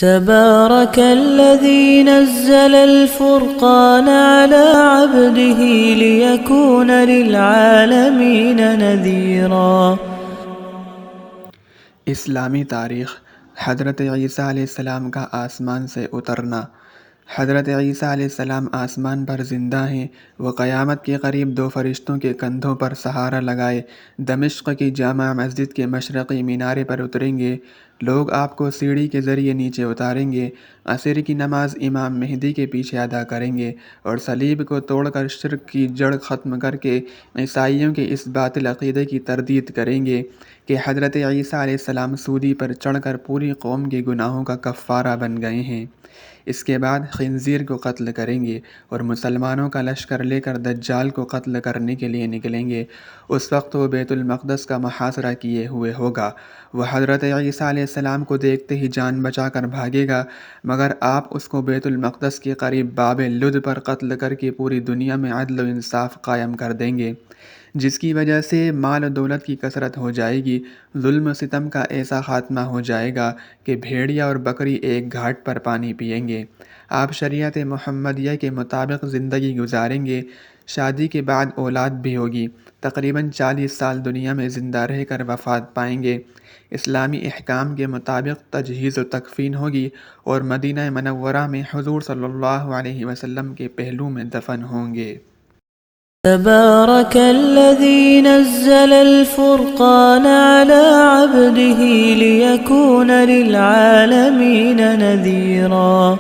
تبارك الذي نزل الفرقان على عبده ليكون للعالمين نذيرا۔ اسلامی تاریخ۔ حضرت عیسیٰ علیہ السلام کا آسمان سے اترنا۔ حضرت عیسیٰ علیہ السلام آسمان پر زندہ ہیں۔ وہ قیامت کے قریب دو فرشتوں کے کندھوں پر سہارا لگائے دمشق کی جامع مسجد کے مشرقی مینارے پر اتریں گے۔ لوگ آپ کو سیڑھی کے ذریعے نیچے اتاریں گے۔ عصر کی نماز امام مہدی کے پیچھے ادا کریں گے اور صلیب کو توڑ کر شرک کی جڑ ختم کر کے عیسائیوں کے اس باطل عقیدے کی تردید کریں گے کہ حضرت عیسیٰ علیہ السلام سودی پر چڑھ کر پوری قوم کے گناہوں کا کفارہ بن گئے ہیں۔ اس کے بعد خنزیر کو قتل کریں گے اور مسلمانوں کا لشکر لے کر دجال کو قتل کرنے کے لیے نکلیں گے۔ اس وقت وہ بیت المقدس کا محاصرہ کیے ہوئے ہوگا۔ وہ حضرت عیسیٰ علیہ السلام کو دیکھتے ہی جان بچا کر بھاگے گا، مگر آپ اس کو بیت المقدس کے قریب باب لد پر قتل کر کے پوری دنیا میں عدل و انصاف قائم کر دیں گے، جس کی وجہ سے مال و دولت کی کثرت ہو جائے گی۔ ظلم و ستم کا ایسا خاتمہ ہو جائے گا کہ بھیڑیا اور بکری ایک گھاٹ پر پانی پئیں گے۔ آپ شریعت محمدیہ کے مطابق زندگی گزاریں گے۔ شادی کے بعد اولاد بھی ہوگی۔ تقریباً 40 سال دنیا میں زندہ رہ کر وفات پائیں گے۔ اسلامی احکام کے مطابق تجہیز و تکفین ہوگی اور مدینہ منورہ میں حضور صلی اللہ علیہ وسلم کے پہلو میں دفن ہوں گے۔ تبارك الذي نزل الفرقان على عبده ليكون للعالمين نذيرا۔